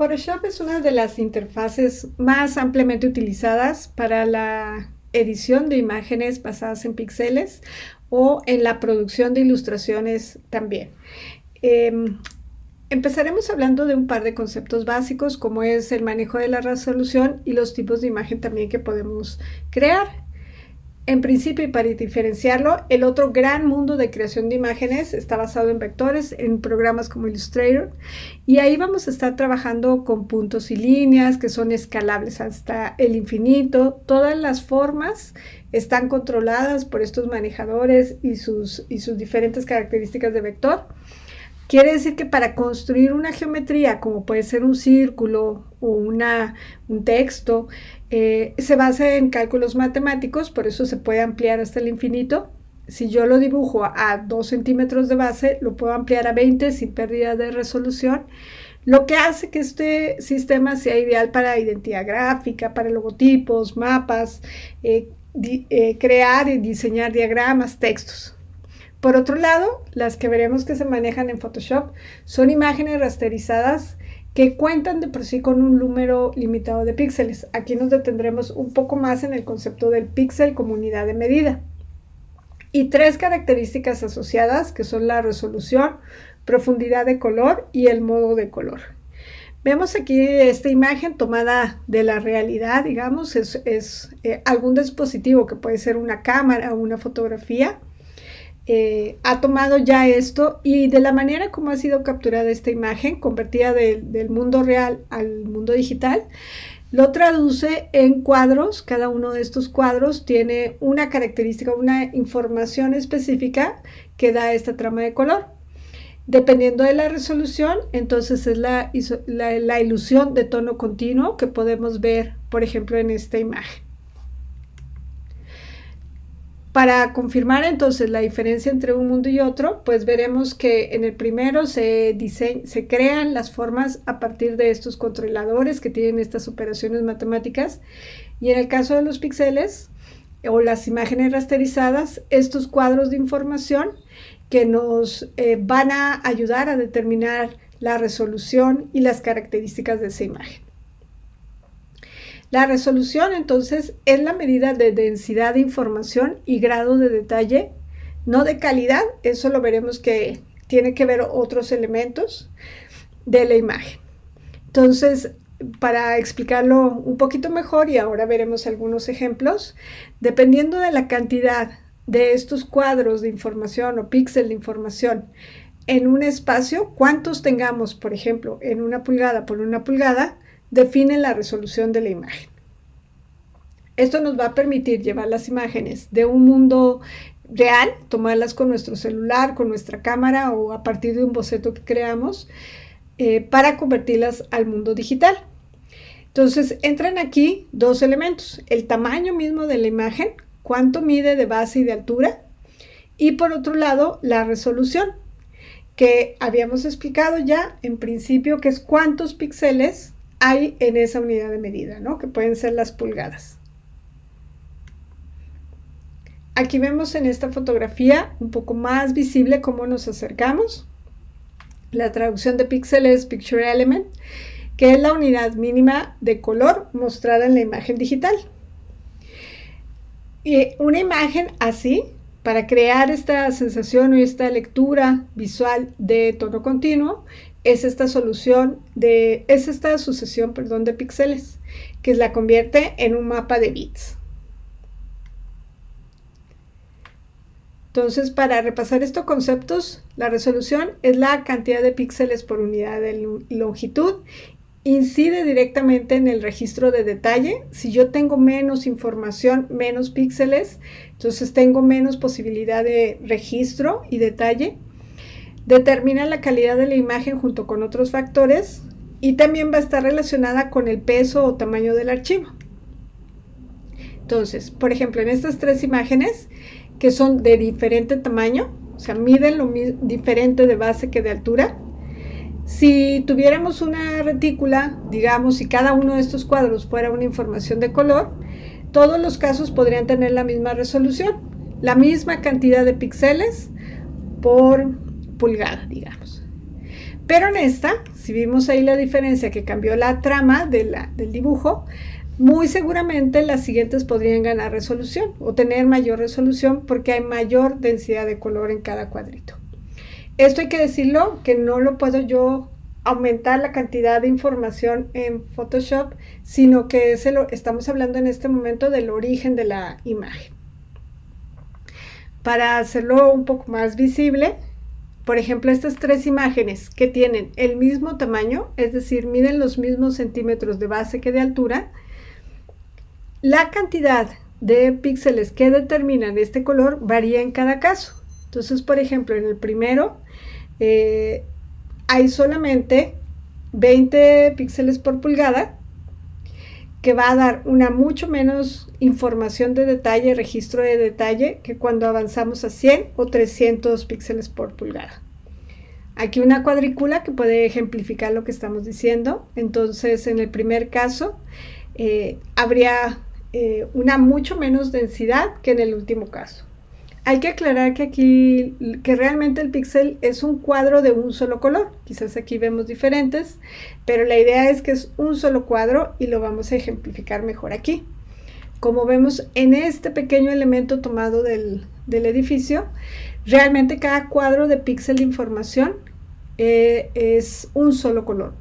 Photoshop es una de las interfaces más ampliamente utilizadas para la edición de imágenes basadas en píxeles o en la producción de ilustraciones también. Eh, Empezaremos hablando de un par de conceptos básicos como es el manejo de la resolución y los tipos de imagen también que podemos crear. En principio, y para diferenciarlo, el otro gran mundo de creación de imágenes está basado en vectores, en programas como Illustrator, y ahí vamos a estar trabajando con puntos y líneas que son escalables hasta el infinito. Todas las formas están controladas por estos manejadores y sus diferentes características de vector. Quiere decir que para construir una geometría, como puede ser un círculo o un texto, se basa en cálculos matemáticos, por eso se puede ampliar hasta el infinito. Si yo lo dibujo a 2 centímetros de base, lo puedo ampliar a 20 sin pérdida de resolución, lo que hace que este sistema sea ideal para identidad gráfica, para logotipos, mapas, crear y diseñar diagramas, textos. Por otro lado, las que veremos que se manejan en Photoshop son imágenes rasterizadas que cuentan de por sí con un número limitado de píxeles. Aquí nos detendremos un poco más en el concepto del píxel como unidad de medida. Y 3 características asociadas que son la resolución, profundidad de color y el modo de color. Vemos aquí esta imagen tomada de la realidad, digamos, es algún dispositivo que puede ser una cámara o una fotografía. Ha tomado ya esto y de la manera como ha sido capturada esta imagen, convertida del mundo real al mundo digital, lo traduce en cuadros. Cada uno de estos cuadros tiene una característica, una información específica que da esta trama de color. Dependiendo de la resolución, entonces es la ilusión de tono continuo que podemos ver, por ejemplo, en esta imagen. Para confirmar entonces la diferencia entre un mundo y otro, pues veremos que en el primero se crean las formas a partir de estos controladores que tienen estas operaciones matemáticas, y en el caso de los píxeles o las imágenes rasterizadas, estos cuadros de información que nos van a ayudar a determinar la resolución y las características de esa imagen. La resolución, entonces, es la medida de densidad de información y grado de detalle, no de calidad. Eso lo veremos que tiene que ver otros elementos de la imagen. Entonces, para explicarlo un poquito mejor, y ahora veremos algunos ejemplos, dependiendo de la cantidad de estos cuadros de información o píxel de información en un espacio, cuántos tengamos, por ejemplo, en 1 pulgada por 1 pulgada, define la resolución de la imagen. Esto nos va a permitir llevar las imágenes de un mundo real, tomarlas con nuestro celular, con nuestra cámara o a partir de un boceto que creamos, para convertirlas al mundo digital. Entonces entran aquí 2 elementos: el tamaño mismo de la imagen, cuánto mide de base y de altura, y por otro lado la resolución, que habíamos explicado ya en principio, que es cuántos píxeles hay en esa unidad de medida, ¿no? Que pueden ser las pulgadas. Aquí vemos en esta fotografía un poco más visible cómo nos acercamos. La traducción de píxel es Picture Element, que es la unidad mínima de color mostrada en la imagen digital. Y una imagen así, para crear esta sensación o esta lectura visual de tono continuo, es esta sucesión de píxeles, que la convierte en un mapa de bits. Entonces, para repasar estos conceptos, la resolución es la cantidad de píxeles por unidad de longitud. Incide directamente en el registro de detalle. Si yo tengo menos información, menos píxeles, entonces tengo menos posibilidad de registro y detalle. Determina la calidad de la imagen junto con otros factores, y también va a estar relacionada con el peso o tamaño del archivo. Entonces, por ejemplo, en estas 3 imágenes que son de diferente tamaño, o sea, miden lo diferente de base que de altura. Si tuviéramos una retícula, digamos, y cada uno de estos cuadros fuera una información de color, todos los casos podrían tener la misma resolución, la misma cantidad de píxeles por pulgada, digamos. Pero en esta, si vimos ahí la diferencia que cambió la trama del dibujo, muy seguramente las siguientes podrían ganar resolución o tener mayor resolución porque hay mayor densidad de color en cada cuadrito. Esto hay que decirlo, que no lo puedo yo aumentar la cantidad de información en Photoshop, sino que estamos hablando en este momento del origen de la imagen. Para hacerlo un poco más visible, por ejemplo, estas tres imágenes que tienen el mismo tamaño, es decir, miden los mismos centímetros de base que de altura, la cantidad de píxeles que determinan este color varía en cada caso. Entonces, por ejemplo, en el primero hay solamente 20 píxeles por pulgada, que va a dar una mucho menos información de detalle, registro de detalle, que cuando avanzamos a 100 o 300 píxeles por pulgada. Aquí una cuadrícula que puede ejemplificar lo que estamos diciendo. Entonces, en el primer caso, habría una mucho menos densidad que en el último caso. Hay que aclarar que aquí, que realmente el píxel es un cuadro de un solo color. Quizás aquí vemos diferentes, pero la idea es que es un solo cuadro y lo vamos a ejemplificar mejor aquí. Como vemos en este pequeño elemento tomado del edificio, realmente cada cuadro de píxel de información es un solo color,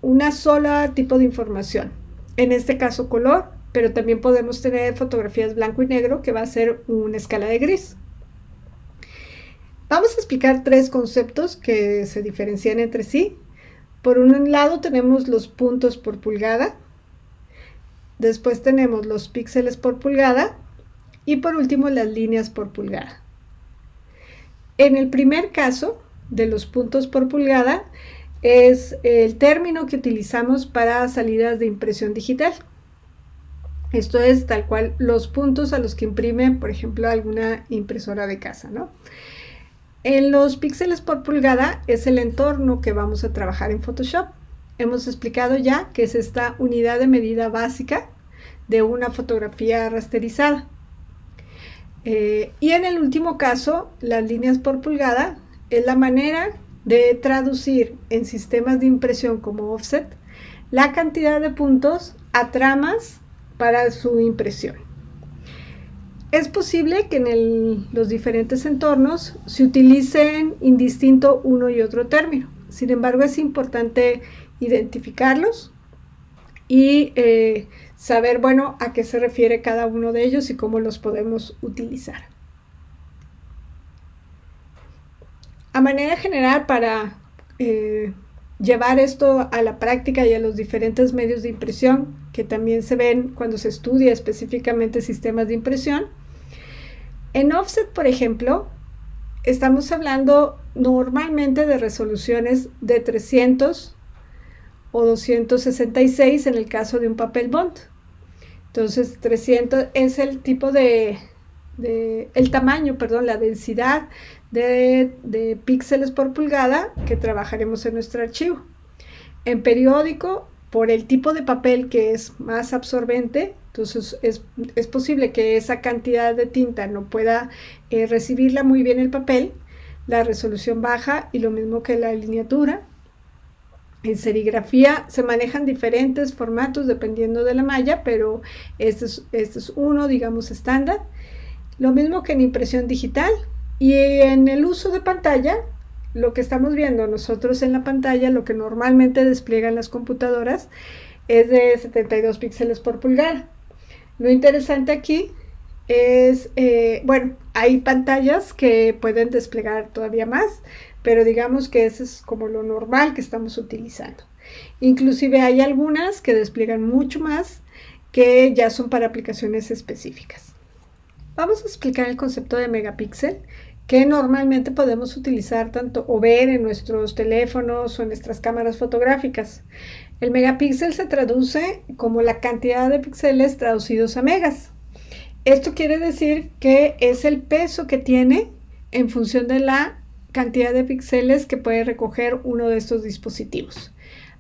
una sola tipo de información. En este caso color, pero también podemos tener fotografías blanco y negro, que va a ser una escala de gris. Vamos a explicar tres conceptos que se diferencian entre sí. Por un lado tenemos los puntos por pulgada, después tenemos los píxeles por pulgada y por último las líneas por pulgada. En el primer caso de los puntos por pulgada es el término que utilizamos para salidas de impresión digital. Esto es tal cual los puntos a los que imprime, por ejemplo, alguna impresora de casa, ¿no? En los píxeles por pulgada es el entorno que vamos a trabajar en Photoshop. Hemos explicado ya que es esta unidad de medida básica de una fotografía rasterizada. Y en el último caso, las líneas por pulgada es la manera de traducir en sistemas de impresión como offset la cantidad de puntos a tramas para su impresión. Es posible que en los diferentes entornos se utilicen indistinto uno y otro término. Sin embargo, es importante identificarlos y saber, bueno, a qué se refiere cada uno de ellos y cómo los podemos utilizar. A manera general, para llevar esto a la práctica y a los diferentes medios de impresión que también se ven cuando se estudia específicamente sistemas de impresión. En offset, por ejemplo, estamos hablando normalmente de resoluciones de 300 o 266 en el caso de un papel bond. Entonces 300 es el tipo el tamaño, perdón, la densidad de píxeles por pulgada que trabajaremos en nuestro archivo. En periódico, por el tipo de papel que es más absorbente, entonces es posible que esa cantidad de tinta no pueda recibirla muy bien el papel, la resolución baja, y lo mismo que la lineatura. En serigrafía se manejan diferentes formatos dependiendo de la malla, pero este es uno, digamos, estándar. Lo mismo que en impresión digital. Y en el uso de pantalla, lo que estamos viendo nosotros en la pantalla, lo que normalmente despliegan las computadoras, es de 72 píxeles por pulgada. Lo interesante aquí es, bueno, hay pantallas que pueden desplegar todavía más, pero digamos que eso es como lo normal que estamos utilizando. Inclusive hay algunas que despliegan mucho más, que ya son para aplicaciones específicas. Vamos a explicar el concepto de megapíxel, que normalmente podemos utilizar tanto o ver en nuestros teléfonos o en nuestras cámaras fotográficas. El megapíxel se traduce como la cantidad de píxeles traducidos a megas. Esto quiere decir que es el peso que tiene en función de la cantidad de píxeles que puede recoger uno de estos dispositivos.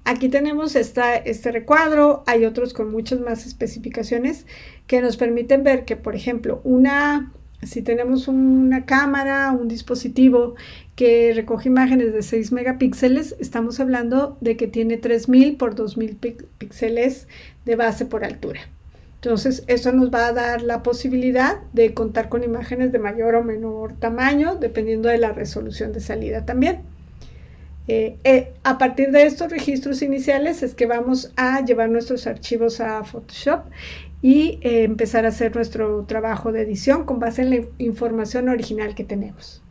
Aquí tenemos este recuadro, hay otros con muchas más especificaciones que nos permiten ver que, por ejemplo, una Si tenemos una cámara, un dispositivo que recoge imágenes de 6 megapíxeles, estamos hablando de que tiene 3000 por 2000 píxeles de base por altura. Entonces, eso nos va a dar la posibilidad de contar con imágenes de mayor o menor tamaño, dependiendo de la resolución de salida también. A partir de estos registros iniciales es que vamos a llevar nuestros archivos a Photoshop y empezar a hacer nuestro trabajo de edición con base en la información original que tenemos.